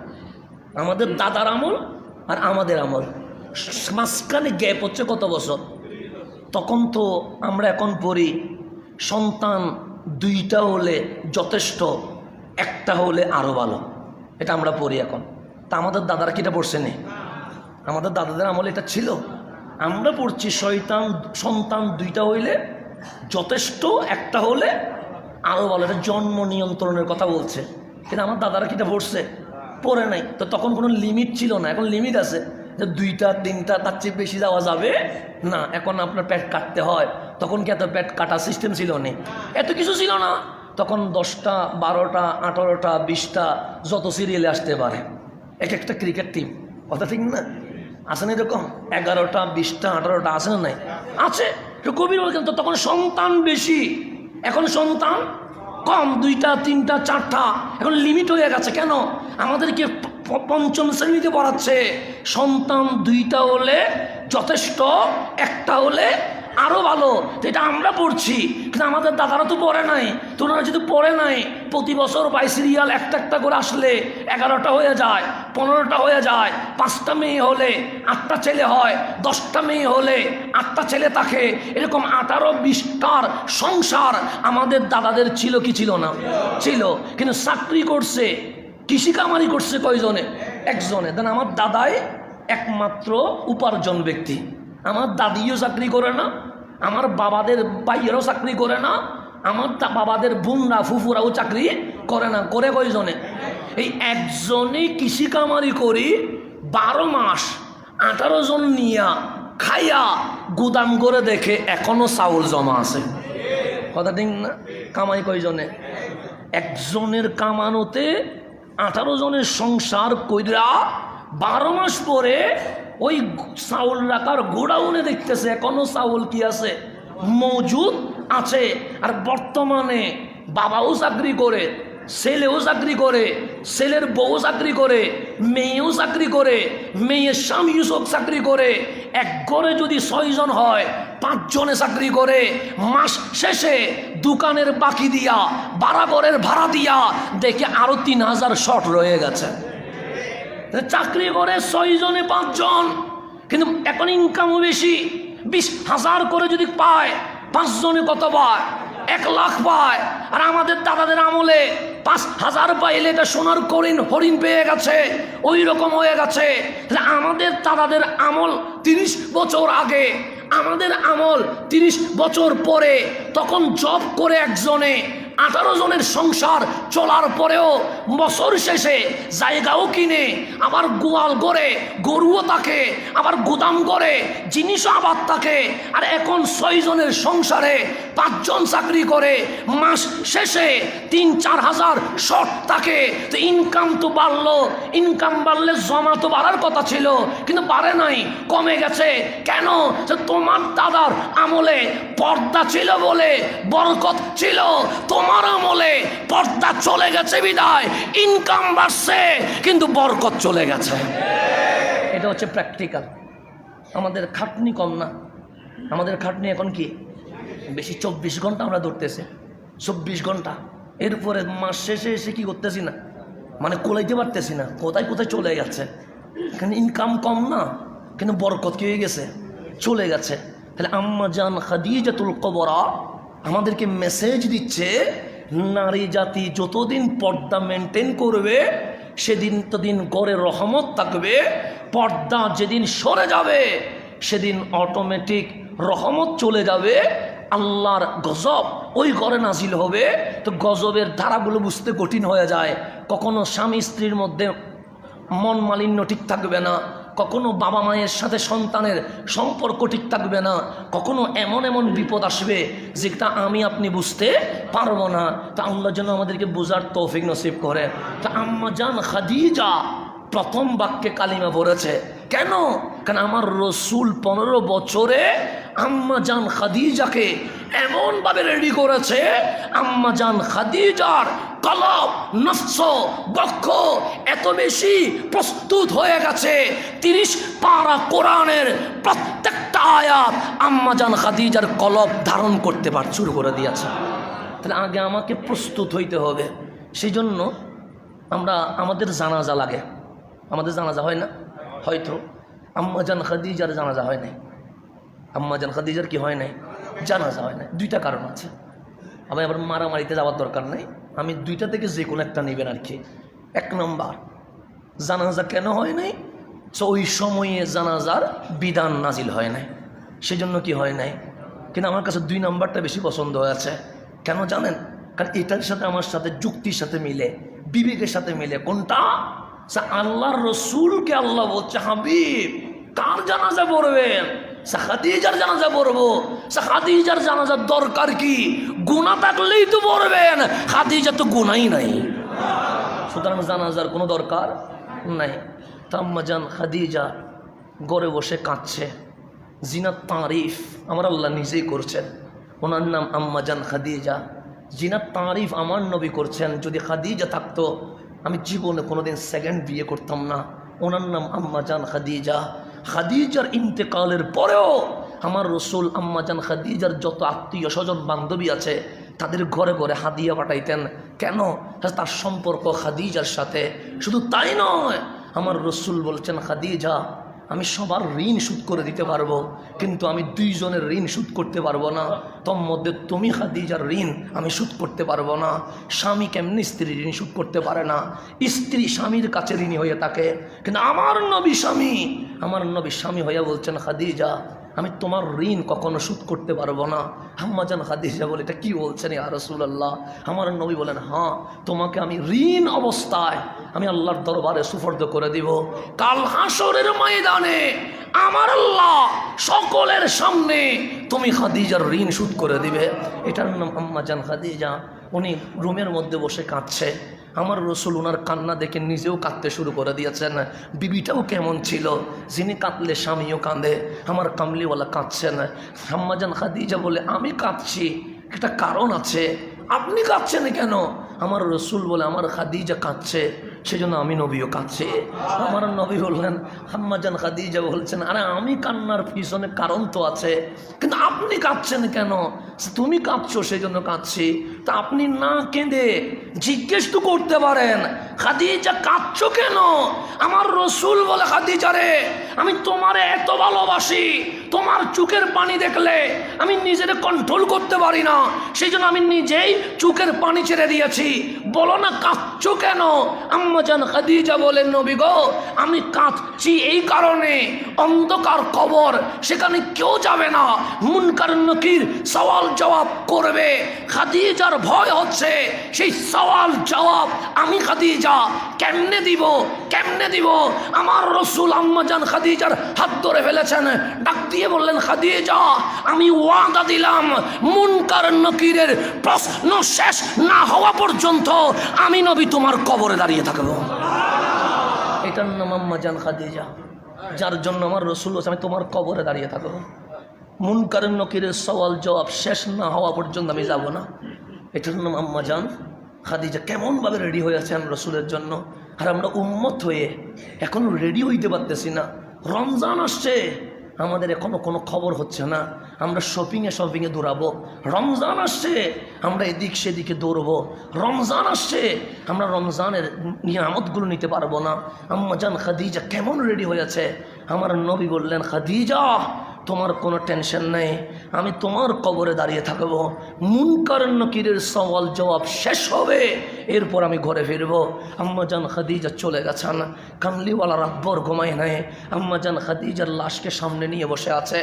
আমাদের দাদার আমল আর আমাদের আমল মাঝখানে গ্যাপ হচ্ছে কত বছর? তখন তো আমরা এখন পড়ি সন্তান 2টা হলে যথেষ্ট, একটা হলে আরও ভালো, এটা আমরা পড়ি এখন। তা আমাদের দাদারা কি এটা পড়ছে নি? আমাদের দাদাদের আমলে এটা ছিল। আমরা পড়ছি সন্তান 2টা হইলে যথেষ্ট, একটা হলে আরও ভালো। এটা জন্ম নিয়ন্ত্রণের কথা বলছে, কিন্তু আমার দাদারা কি এটা পড়ছে? পড়ে নাই। তো তখন কোনো লিমিট ছিল না, এখন লিমিট আছে, যে 2টা 3টা, তার চেয়ে বেশি যাওয়া যাবে না। এখন আপনার পেট কাটতে হয়, তখন কি এত পেট কাটা সিস্টেম ছিল না, এত কিছু ছিল না। তখন 10টা 12টা 18টা 20টা যত সিরিয়ালে আসতে পারে, একটা ক্রিকেট টিম, কথা ঠিক না? আছে না এরকম? 11টা 20টা 18টা আছে না নাই? আছে। কবির বলছেন তো তখন সন্তান বেশি, এখন সন্তান কম, 2টা 3টা 4টা, এখন লিমিট হয়ে গেছে। কেন? আমাদেরকে পঞ্চম শ্রেণীতে পড়াচ্ছে সন্তান 2টা হলে যথেষ্ট, 1টা হলে আরো ভালো। এটা আমরা পড়ছি, কিন্তু আমাদের দাদারা তো পড়ে নাই। তোমরা যদি পড়ে নাই, প্রতি বছর 22 সিরিয়াল একটা একটা করে আসলে 11টা হয়ে যায়, 15টা হয়ে যায়। 5টা মেয়ে হলে 8টা ছেলে হয়, 10টা মেয়ে হলে 8টা ছেলে থাকে, এরকম 18-20টার সংসার আমাদের দাদাদের ছিল কি ছিল না? ছিল। কিন্তু চাকরি করছে, কৃষি কামারি করছে কয়জনে? একজনে। দেন আমার দাদাই একমাত্র উপার্জন ব্যক্তি। আমার দাদিও চাকরি করে না, আমার বাবাদের ভাইয়েরও চাকরি করে না, আমার বাবাদের বোনরা ফুফুরাও চাকরি করে না। করে কয়জনে? এই একজনই কৃষি কামারি করি 12 মাস 18 জন নিয়া খাইয়া গুদাম করে দেখে এখনো চাউল জমা আছে। কথা ঠিক না? কামাই কয়জনে? একজনের কামানোতে 18 জনের সংসার কইরা 12 মাস পরে ওই চাউল রাখার গোডাউনে দেখতেছে এখনো চাউল কি আছে, মজুদ আছে। আর বর্তমানে বাবাও চাকরি করে, ছেলেও চাকরি করে, ছেলের বউ চাকরি করে, মেয়েও চাকরি করে, মেয়ের স্বামীও সব চাকরি করে। এক ঘরে যদি 6 জন হয়, 5 জনে চাকরি করে। মাস শেষে দোকানের বাকি দিয়া, ভাড়া ঘরের ভাড়া দিয়া দেখে আরো 3000 শর্ট রয়ে গেছে। চাকরি করে 6 জনে 5 জন, কিন্তু এখন ইনকামও বেশি। 20,000 করে যদি পায়, 5 জনে কত পায়? 1 লাখ পায়। আর আমাদের দাদাদের আমলে 5,000 পাইলে এটা সোনার হরিণ পেয়ে গেছে, ওই রকম হয়ে গেছে। আমাদের দাদাদের আমল 30 বছর আগে, আমাদের আমল 30 বছর পরে, তখন জব করে একজনে 18 জনের সংসার চলার পরেও বছর শেষে জায়গাও কিনে, আবার গোয়াল করে গরুও থাকে, আবার গুদাম করে জিনিসও আবার থাকে। আর এখন 6 জনের সংসারে 5 জন চাকরি করে, মাস শেষে 3-4 হাজার শর্ট থাকে। তো ইনকাম তো বাড়লো, ইনকাম বাড়লে জমা তো বাড়ার কথা ছিল, কিন্তু বাড়ে নাই, কমে গেছে। কেন? যে তোমার দাদার আমলে পর্দা ছিল বলে বরকত ছিল, তোমার আমলে পর্দা চলে গেছে বিদায় ইনকাম বাড়ছে কিন্তু বরকত চলে গেছে। এটা হচ্ছে প্র্যাকটিক্যাল। আমাদের খাটনি কম না, আমাদের খাটনি এখন কি বেশি। 24 ঘন্টা আমরা ধরতেছি, 24 ঘন্টা। এরপরে মাস শেষে এসে কি করতেছি না, মানে কোলাইতে পারতেছি না, কোথায় কোথায় চলে গেছে। এখানে ইনকাম কম না, কিন্তু বরকত কি হয়ে গেছে, চলে গেছে। তাহলে আম্মা জান খাদিজাতুল কুবরা আমাদেরকে মেসেজ দিচ্ছে, নারী জাতি যতদিন পর্দা মেনটেন করবে সেদিন তদিন ঘরে রহমত থাকবে। পর্দা যেদিন সরে যাবে সেদিন অটোমেটিক রহমত চলে যাবে, আল্লাহর গজব ওই ঘরে নাজিল হবে। তো গজবের ধারাগুলো বুঝতে কঠিন হয়ে যায়। কখনো স্বামী স্ত্রীর মধ্যে মন মালিন্য ঠিক থাকবে না, কখনো বাবা মায়ের সাথে সন্তানের সম্পর্ক ঠিক থাকবে না, কখনো এমন এমন বিপদ আসবে যেটা আমি আপনি বুঝতে পারবো না। তা আল্লাহ যেন আমাদেরকে বোঝার তৌফিক নসিব করে। তা আম্মা জান খাদিজা প্রথম বাক্যে কালিমা পড়েছে। কেন? কারণ আমার রসুল 15 বছরে আম্মা জান খাদিজাকে এমনভাবে রেডি করেছে, আম্মা জান খাদিজার কলব নফস বক্ষ এত বেশি প্রস্তুত হয়ে গেছে, 30 পারা কোরআনের প্রত্যেকটা আয়াত আম্মা জান খাদিজার কলব ধারণ করতে পার শুরু করে দিয়েছে। তাহলে আগে আমাকে প্রস্তুত হইতে হবে। সেই জন্য আমাদের জানাজা লাগে। আমাদের জানাজা হয় না? হয়তো আম্মা জান খাদিজার জানাজা হয় নাই। আম্মা জান খাদিজার কি হয় নাই? জানাজা হয় নাই। 2টা কারণ আছে। আবার মারামারিতে যাওয়ার দরকার নেই, আমি 2টা থেকে যে কোনো একটা নেবেন আর কি। 1 নম্বর, জানাজা কেন হয় নাই? ওই সময়ে জানাজার বিধান নাজিল হয় নাই, সেজন্য কি হয় নাই। কিন্তু আমার কাছে 2 নম্বরটা বেশি পছন্দ হয়েছে। কেন জানেন? কারণ এটার সাথে আমার সাথে যুক্তির সাথে মিলে, বিবেকের সাথে মিলে। কোনটা? আল্লাহর রসুলকে আল্লাহ বলছে, হাবিব কার জানাজা পড়বেন? খাদিজার জানাজা পড়বো। খাদিজার জানাজার দরকার কি? গুনাহ থাকলেই তো পড়বেন, খাদিজা তো গুনাহই নাই, সুতরাং জানাজার কোনো দরকার নাই। আম্মা জান খাদিজা ঘরে বসে কাঁদছে। জিনার তারিফ আমার আল্লাহ নিজেই করছেন। ওনার নাম আম্মা জান খাদিজা। জিনার তারিফ আমার নবী করছেন। যদি খাদিজা থাকতো আমি জীবনে কোনোদিন সেকেন্ড বিয়ে করতাম না। ওনার নাম আম্মা জান খাদিজা। খাদিজার ইন্তেকালের পরেও আমার রসুল আম্মা জান খাদিজার যত আত্মীয় স্বজন বান্ধবী আছে তাদের ঘরে ঘরে হাদিয়া পাঠাইতেন। কেন? তার সম্পর্ক খাদিজার সাথে। শুধু তাই নয়, আমার রসুল বলছেন, খাদিজা আমি সবার ঋণ শোধ করে দিতে পারবো, কিন্তু আমি 2 জনের ঋণ শোধ করতে পারবো না। তোর মধ্যে তুমি খাদিজার ঋণ আমি শোধ করতে পারবো না। স্বামী কেমনি স্ত্রীর ঋণ শোধ করতে পারে না? স্ত্রী স্বামীর কাছে ঋণী হয়ে থাকে, কিন্তু আমার নবী স্বামী হয়ে বলছেন, খাদিজা আমি তোমার ঋণ কখনো শোধ করতে পারবো না। আম্মা জান খাদিজা বলে, এটা কি বলছেন ইয়া রাসূলুল্লাহ? আমার নবী বলেন, হ্যাঁ, তোমাকে আমি ঋণ অবস্থায় আমি আল্লাহর দরবারে সুফর্দ করে দিব। কাল হাসরের ময়দানে আমার আল্লাহ সকলের সামনে তুমি খাদিজার ঋণ শোধ করে দিবে। এটার নাম আম্মা জান খাদিজা। উনি রুমের মধ্যে বসে কাঁদছে। আমার রসুল ওনার কান্না দেখে নিজেও কাঁদতে শুরু করে দিয়েছেন। বিবিটাও কেমন ছিল, যিনি কাঁদলে স্বামীও কাঁদে। আমার কামলিওয়ালা কাঁদছেন। আম্মা জান খাদিজা বলে, আমি কাঁদছি, একটা কারণ আছে। আপনি কাঁদছেন কেন? আমার রসুল বলে, আমার খাদিজা কাঁদছে, সেজন্য আমি নবীও কাঁদছি। আমার নবী বললেন, আম্মা জান খাদিজা বলছেন, আরে আমি কান্নার পিছনে কারণ তো আছে, কিন্তু আপনি কাঁদছেন কেন? তুমি কাঁদছো সেজন্য কাঁদছি। তা আপনি না কেঁদে জিজ্ঞেস তো করতে পারেন, খাদিজা কাঁদছো কেন? আমার রসুল বলে, খাদিজা রে, আমি তোমারে এত ভালোবাসি, তোমার চোখের পানি দেখলে আমি নিজেকে কন্ট্রোল করতে পারি না, সেই জন্য আমি নিজেই চোখের পানি ছেড়ে দিয়েছি। বলো না কাঁদছো কেন? আম্মা জান খাদিজা বলেন, নবী গো, আমি কাঁদছি এই কারণে, অন্ধকার কবর, সেখানে কেউ যাবে না, মুনকার নকির সওয়াল জবাব করবে। খাদিজার ভয় হচ্ছে সেই সওয়াল জবাব আমি খাদিজা কেমনে দিব? আমার রসুল আম্মা জান খাদিজার হাত ধরে ফেলেছেন, ডাক দিয়ে বললেন, খাদিজা আমি ওয়াদা দিলাম, মুনকার নকিরের প্রশ্ন শেষ না হওয়া পর্যন্ত আমি নবী তোমার কবরে দাঁড়িয়ে থাকবো। এটার নাম আম্মা জান খাদিজা, যার জন্য আমার রসুল আমি তোমার কবরে দাঁড়িয়ে থাকবো। মুনকার নকিরের সওয়াল জবাব শেষ না হওয়া পর্যন্ত আমি যাব না। এটার নাম আম্মা জান খাদিজা। কেমনভাবে রেডি হয়ে আছেন রসুলের জন্য। আর আমরা উম্মত হয়ে এখনো রেডি হইতে পারতেছি না। রমজান আসছে, আমাদের এখনো কোনো খবর হচ্ছে না। আমরা শপিংয়ে দৌড়াবো। রমজান আসছে, আমরা এদিক সেদিকে দৌড়বো। রমজান আসছে, আমরা রমজানের নিয়ামতগুলো নিতে পারবো না। আম্মা জান খাদিজা কেমন রেডি হয়েছে। আমার নবী বললেন, খাদিজা তোমার কোনো টেনশন নেই, আমি তোমার কবরে দাঁড়িয়ে থাকবো। মুনকার নকিরের সওয়াল জবাব শেষ হবে, এরপর আমি ঘরে ফিরবো। আম্মা জান খাদিজা চলে গেছেন। কামলিওয়ালা রাতভর ঘুমায় নাই। আম্মা জান খাদিজার লাশকে সামনে নিয়ে বসে আছে।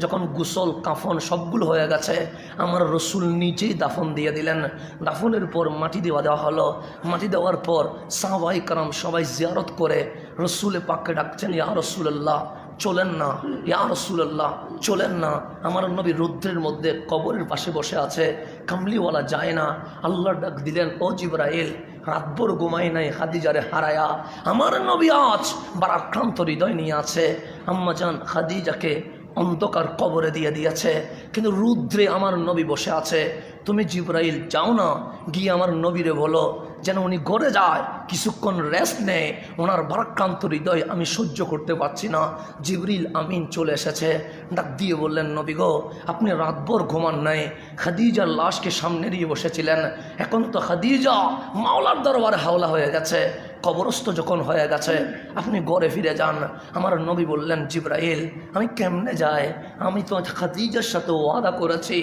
যখন গোসল কাফন সবগুলো হয়ে গেছে, আমার রসুল নিজেই দাফন দিয়ে দিলেন। দাফনের পর মাটি দেওয়া হলো। মাটি দেওয়ার পর সাহাবায়ে কেরাম সবাই জিয়ারত করে রসুলে পাককে ডাকছেন, ইয়া রাসূলুল্লাহ চলেন না, ইয়া রাসূলুল্লাহ চলেন না। আমার নবী রৌদ্রের মধ্যে কবরের পাশে বসে আছে, কামলিওয়ালা যায় না। আল্লাহ ডাক দিলেন, ও জিবরাইল, রাতভর ঘুমাই নাই খাদিজারে হারায়া। আমার নবী আজ ভারাক্রান্ত হৃদয় নিয়ে আছে। আম্মা জান খাদিজাকে অন্ধকার কবরে দিয়ে দিয়েছে, কিন্তু রুদ্রে আমার নবী বসে আছে। তুমি জিবরাইল যাও না, গিয়ে আমার নবীরে বলো যেন উনি ঘরে যায়, কিছুক্ষণ রেস্ট নেয়। ওনার ভারাক্রান্ত হৃদয় আমি সহ্য করতে পারছি না। জিবরিল আমিন চলে এসেছে, ডাক দিয়ে বললেন, নবী গো, আপনি রাতভর ঘুমান নাই, খাদিজার লাশকে সামনে দিয়ে বসেছিলেন। এখন তো খাদিজা মাওলার দরবারে হাওলা হয়ে গেছে, কবরস্থ যখন হয়ে গেছে, আপনি ঘরে ফিরে যান। আমার নবী বললেন, জিবরাইল আমি কেমনে যাই? আমি তো খাদিজার সাথে ওয়াদা করেছি,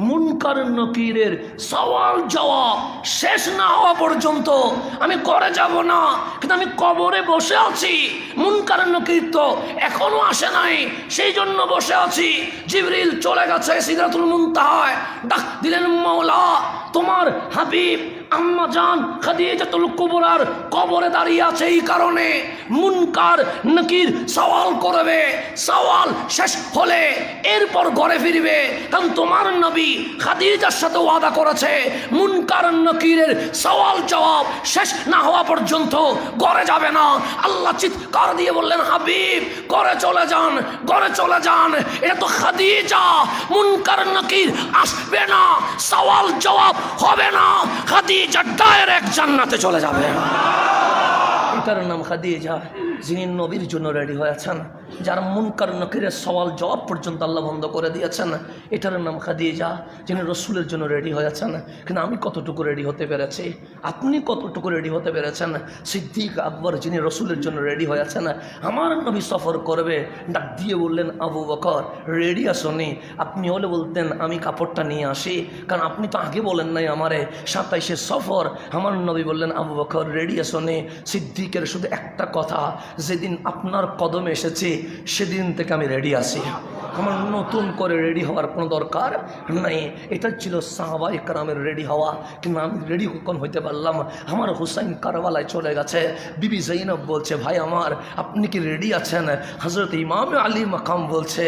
মুনকার নকিরের সওয়াল জবাব শেষ না হওয়া পর্যন্ত আমি ঘরে যাব না, কিন্তু আমি কবরে বসে আছি। মুনকার নকির তো এখনো আসে নাই, সেই জন্য বসে আছি। জিবরিল চলে গেছে সিদরাতুল মুনতাহায়, ডাক দিলেন, মাওলা তোমার হাবিব আম্মা জান খাদিজাতুল কুবরার কবরে দাঁড়িয়ে আছে এই কারণে মুনকার নাকির সওয়াল করবে, সওয়াল শেষ হলে এরপর ঘরে ফিরবে। কারণ তোমার নবী খাদিজার সাথে ওয়াদা করেছে মুনকার নাকিরের সওয়াল জবাব শেষ না হওয়া পর্যন্ত ঘরে যাবে না। আল্লাহ চিৎকার দিয়ে বললেন, হাবিব ঘরে চলে যান, ঘরে চলে যান। এটা তো খাদিজা, মুনকার নাকির আসবে না, সওয়াল জবাব হবে না, খাদিজা ডাইরেক্ট জান্নাতে চলে যাবে। এটার নাম খাদিজা, যিনি নবীর জন্য রেডি হয়েছেন, যার মুনকার নাকিরের সওয়াল জবাব পর্যন্ত আল্লাহ বন্ধ করে দিয়েছেন। এটার নাম খাদিজা, যিনি রসুলের জন্য রেডি হয়েছেন। কিন্তু আমি কতটুকু রেডি হতে পেরেছি, আপনি কতটুকু রেডি হতে পেরেছেন? সিদ্দিক আকবর যিনি রসুলের জন্য রেডি হয়েছেন, আমার নবী সফর করবে, ডাক দিয়ে বললেন, আবু বকর রেডি আসনি? আপনি হলে বলতেন আমি কাপড়টা নিয়ে আসি, কারণ আপনি তো আগে বলেন নাই আমারে 27-এ সফর। আমার নবী বললেন, আবু বকর রেডি আসনি? সিদ্দিকের শুধু একটা কথা, যেদিন আপনার কদমে এসেছি সেদিন থেকে আমি রেডি আছি, আমার নতুন করে রেডি হওয়ার কোনো দরকার নাই। এটা ছিল সাহাবায়ে কেরামের রেডি হওয়া। কিন্তু আমি রেডি কখন হইতে পারলাম? আমার হুসাইন কারবালায় চলে গেছে, বিবি জৈনব বলছে, ভাই আমার আপনি কি রেডি আছেন? হজরত ইমাম আলী মাকাম বলছে,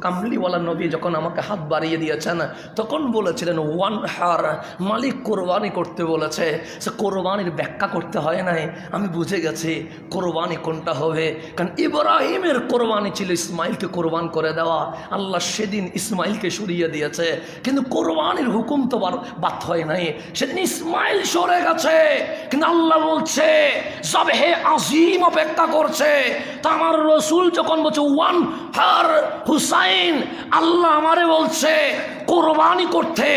কামলিওয়ালা নবী যখন আমাকে হাত বাড়িয়ে দিয়েছেন তখন বলেছিলেন ওয়ান হার, মালিক কোরবানি করতে বলেছে। সে কোরবানির ব্যাখ্যা করতে হয় নাই, আমি বুঝে গেছি কোরবানি কোনটা হবে। কারণ ইব্রাহিমের কোরবানি ছিল ইসমাইলকে কোরবান করে দেওয়া, আল্লাহ সেদিন ইসমাইলকে সরিয়ে দিয়েছে, কিন্তু কোরবানির হুকুম তো বাদ হয় নাই, সেদিন ইসমাইল সরে গেছে। কিন্তু আল্লাহ বলছে জবহে আজিম অপেক্ষা করছে। তা আমার রসুল যখন বলছে ওয়ান হার হুসাইন, আল্লাহ আমারে বলছে কোরবানি করতে,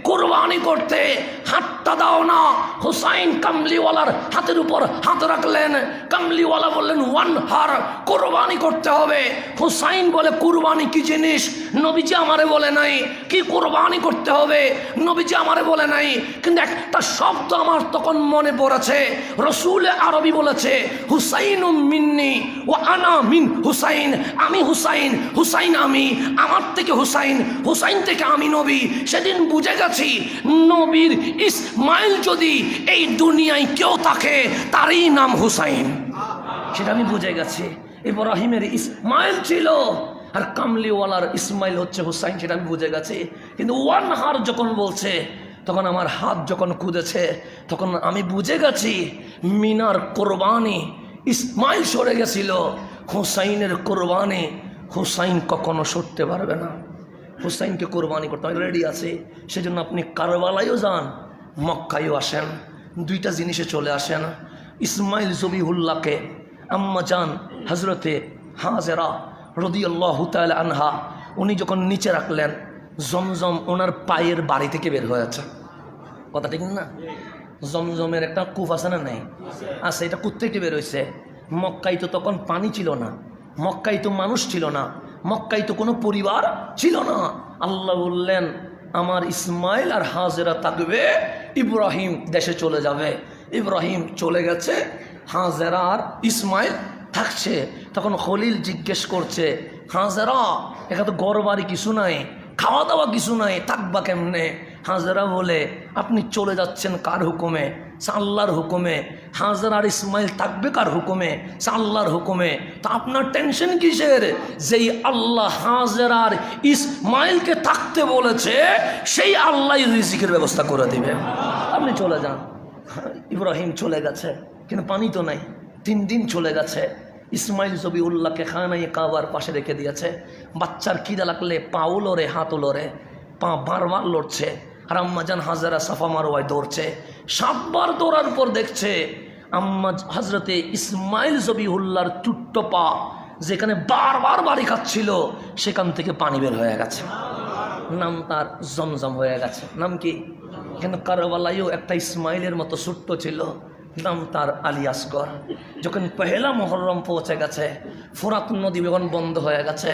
কোরবানি করতে হাতটা দাও না। হুসাইন কামলিওয়ালার হাতের উপর হাত রাখলেন, কামলিওয়ালা বললেন ওয়ান হার, কোরবানি করতে হবে। হুসাইন বলে কোরবানি কি জিনিস নবীজি আমারে বলে নাই, কি কোরবানি করতে হবে নবীজি আমারে বলে নাই। কিন্তু একটা শব্দ আমার তখন মনে পড়েছে, রসুল আরবি বলেছে হুসাইন মিন্নি ও আনা মিন হুসাইন, আমি হুসাইন, হুসাইন আমি, আমার থেকে হুসাইন, হুসাইন থেকে আমি নবী। সেদিন বুঝে গেছি নবীর ইসমাইল যদি এই দুনিয়ায় কেউ থাকে তারই নাম হুসাইন, সেটা আমি বুঝে গেছি। ইব্রাহিমের ইসমাইল ছিল আর কামলিওয়ালার ইসমাইল হচ্ছে হুসাইন, সেটা আমি বুঝে গেছি। কিন্তু ওয়ান হার যখন বলছে তখন আমার হাত যখন কুদেছে তখন আমি বুঝে গেছি মিনার কোরবানি ইসমাইল সরে গেছিল, হুসাইনের কোরবানি হুসাইন কখনো সরতে পারবে না। হুসাইনকে কোরবানি করতে আমি রেডি আছে। সেজন্য আপনি কারবালায়ও যান, মক্কায়ও আসেন, দুইটা জিনিসে চলে আসেন। ইসমাইল জবিহুল্লাহকে আম্মা জান হজরতে হাজেরা রাদিয়াল্লাহু তাআলা আনহা উনি যখন নিচে রাখলেন, জমজম ওনার পায়ের বাড়ি থেকে বের হয়েছে। কথা ঠিক না? জমজমের একটা কূপ আছে না? নেই, আছে। এটা কোত্থেকে বের হয়েছে? মক্কায় তো তখন পানি ছিল না, মক্কায় তো মানুষ ছিল না, মক্কায় তো কোনো পরিবার ছিল না। আল্লাহ বললেন আমার ইসমাইল আর হাজেরা থাকবে, ইব্রাহিম দেশে চলে যাবে। ইব্রাহিম চলে গেছে, হাজেরা আর ইসমাইল থাকছে। তখন খলিল জিজ্ঞেস করছে, হাজেরা এখানে তো ঘর বাড়ি কিছু নাই, খাওয়া দাওয়া কিছু নাই, থাকবা কেমনে? হাজেরা বলে আপনি চলে যাচ্ছেন কার হুকুমে? আল্লাহর হুকুমে। হাজেরা আর ইসমাইল থাকবে কার হুকুমে? আল্লাহর হুকুমে। তা আপনার টেনশন কিসের? যেই আল্লাহ হাজেরা আর ইসমাইলকে থাকতে বলেছে সেই আল্লাহ রিজিকের ব্যবস্থা করে দিবে, আপনি চলে যান। ইব্রাহিম চলে গেছে, কিন্তু পানি তো নাই। 3 দিন চলে গেছে। ইসমাইল জবিউল্লাহকে খানায় কাবার পাশে রেখে দিয়েছে। বাচ্চার খিদা লাগলে পাও লড়ে, হাতও লড়ে, পা বারবার লড়ছে। আর আম্মাজান হাজেরা সাফা মারোয়ায় দৌড়ছে। 7 বার দৌড়ার পর দেখছে আম্মা হজরতে ইসমাইল জবিউল্লাহর চুট্ট পা যেখানে বারবার বাড়ি খাচ্ছিল সেখান থেকে পানি বের হয়ে গেছে। নাম তার জমজম হয়ে গেছে। নাম কি? কিন্তু কারবালায়ও একটা ইসমাইলের মতো ছোট্ট ছিল, নাম তার আলী আসগর। যখন পহেলা মুহররম পৌঁছে গেছে, ফোরাত নদী যখন বন্ধ হয়ে গেছে,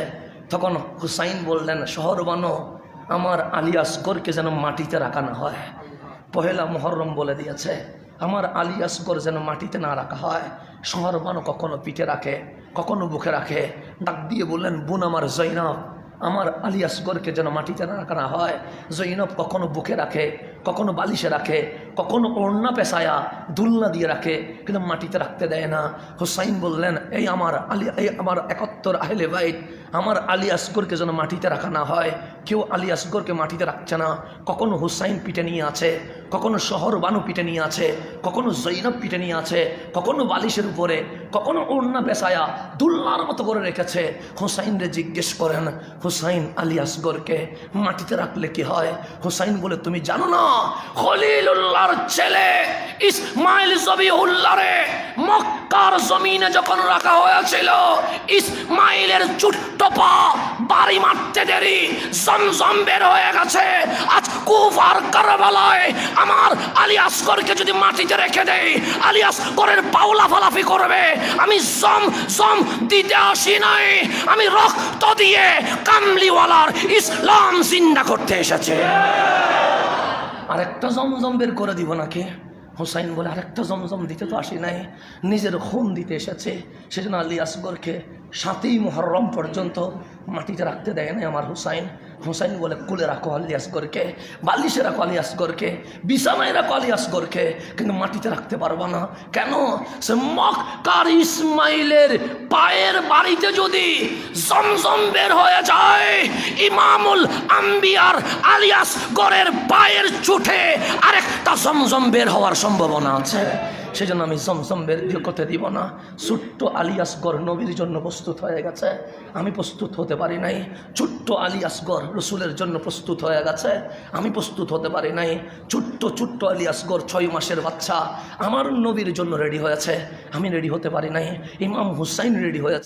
তখন হুসাইন বললেন শহর বানো, আমার আলী আসগরকে যেন মাটিতে রাখা না হয়। পহেলা মুহররম বলে দিয়েছে, আমার আলী আসগর যেন মাটিতে না রাখা হয়। শহর বানো কখনো পিঠে রাখে, কখনো বুকে রাখে। ডাক দিয়ে বললেন বোন আমার জৈনব, আমার আলী আসগরকে যেন মাটিতে না রাখা না হয়। জৈনব কখনো বুকে রাখে, কখনো বালিশে রাখে, কখনো ওড়না পেশায়া দুলনা দিয়ে রাখে, কিন্তু মাটিতে রাখতে দেয় না। হুসাইন বললেন, এই আমার 71 আহলে বাইত, আমার আলী আসগরকে যেন মাটিতে রাখা না হয়। কেউ আলী আসগরকে মাটিতে রাখছে না। কখনো হুসাইন পিঠে নিয়ে আছে, কখনো শহর বানু পিঠে নিয়ে আছে, কখনো জৈনব পিঠে নিয়ে আছে, কখনো বালিশের উপরে, কখনো ওড়না পেশায়া দুলনার মতো করে রেখেছে। হুসাইনরে জিজ্ঞেস করেন, হুসাইন আলী আসগরকে মাটিতে রাখলে কি হয়? হুসাইন বলে, তুমি জানো না খলিলুল্লাহর ছেলে ইসমাইল জবিহুল্লাহরে মক্কার জমিনে যখন রাখা হয়েছিল, ইসমাইলের ছোট্ট পা বাড়ি মারতে দেরি জমজম বের হয়ে গেছে। আজ কুফার কারবালায় আমার আলী আসগরকে যদি মাটিতে রেখে দেই, আলী আসগরের পাওলা ফালাফি করবে। আমি জম দিতে আসি নাই, আমি রক্ত দিয়ে কামলিওয়ালার ইসলাম জিন্দা করতে এসেছে। আরেকটা জমজম বের করে দিব নাকি? হুসাইন বলে, আরেকটা জমজম দিতে তো আসি নাই, নিজের খুন দিতে এসেছে। সেজন্য আলী আসগরকে 7ই মুহররম পর্যন্ত মাটিতে রাখতে দেয় না আমার হুসাইন। হুসাইন বলে, কুলে রাখো আলী আসগরকে, বালিশে রাখো আলী আসগরকে, বিছানায় রাখো আলী আসগরকে, কিন্তু মাটিতে রাখতে পারবা না। কেন? সে মক্কার ইসমাইলের পায়ের বাড়িতে যদি জমজম বের হয়ে যায়, ইমামুল আম্বিয়ার আলী আসগরের পায়ের চুটে আরেকটা জমজম বের হওয়ার সম্ভাবনা আছে। সেজন্য আমি জমজম বের করতে দিব না। ছোট্ট আলী আসগর নবীর জন্য প্রস্তুত হয়ে গেছে, আমি প্রস্তুত হতে পারি নাই। ছোট্ট আলী আসগর রসুলের জন্য প্রস্তুত হয়ে গেছে, আমি প্রস্তুত হতে পারি নাই। ছোট্ট আলী আসগর 6 মাসের বাচ্চা আমার নবীর জন্য রেডি হয়েছে, আমি রেডি হতে পারি নাই। ইমাম হুসাইন রেডি হয়েছে।